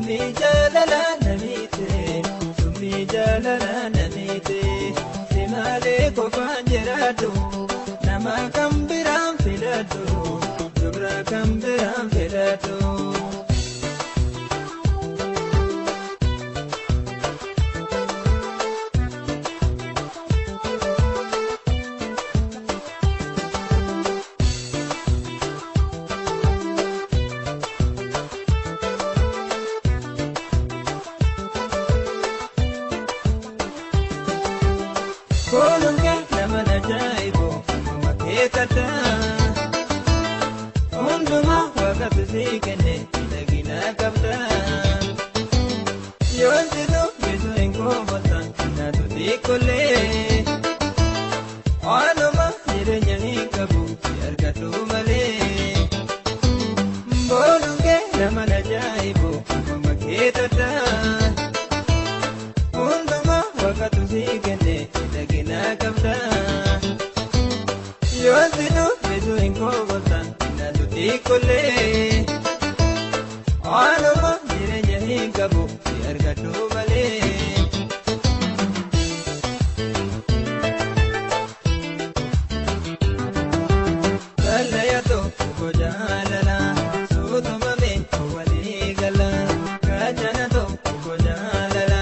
sumii jaalala namiite sumii jaalala namiite simaalee qofaan jiraatu nama kan biraan filatu dubra kan biraan filatu. Kolunga nama najaibo makekata unduma wakati sikene lagina kabda yontido bisu engobata na tudikole anuma jirenya hikabu yargatu male kolunga nama najaibo makekata unduma wakati sikene lagina kabda yontido bisu engobata na tudikole anuma jirenya hikabu yargatu male. Kalayato kojalala sutumame waligala kajanato kojalala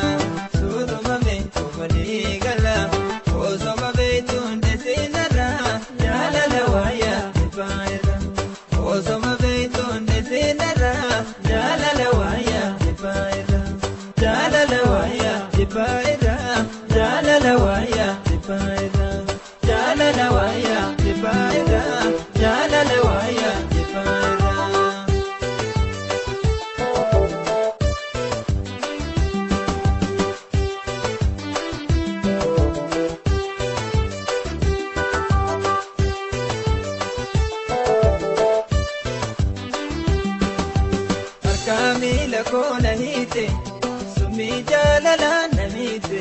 sutumame waligala osomame tunde sinara jalala waya ipaira osomame tunde sinara jalala waya ipaira jalala waya ipaira jalala waya ipaira jalala waya ipaira jalala waya ipaira. Arkamila kona hite sumii jaalala namiite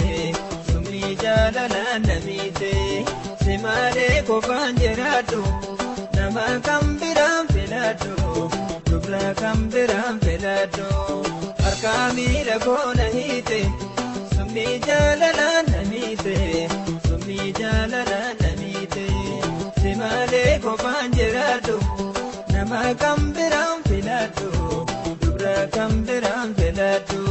sumii jaalala namiite simaalee qofaan jiraatu nama kan biraan filatu dubra kan biraan filatu. Arkamila kona hite sumii jaalala namiite sumii jaalala namiite simaalee qofaan jiraatu nama kan biraan filatu dubra kan biraan filatu.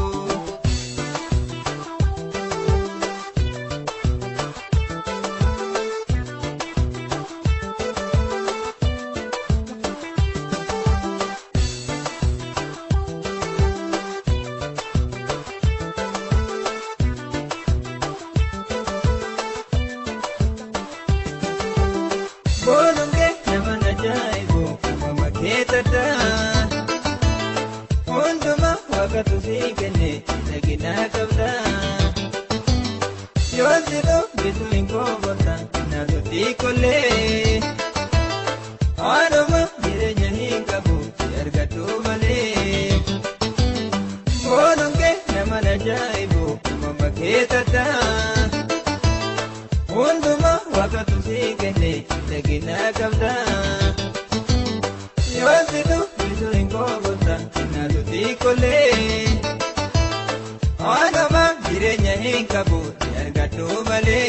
Kolunga nama najaibo makekata unduma wakati sikene lagina kabda yontido bisu engobata na tudikole anuma jirenya hikabu yargatu male. Kolunga nama najaibo makekata unduma wakati sikene lagina kabda yontido bisu engobata na tudikole anuma jirenya hikabu yargatu male.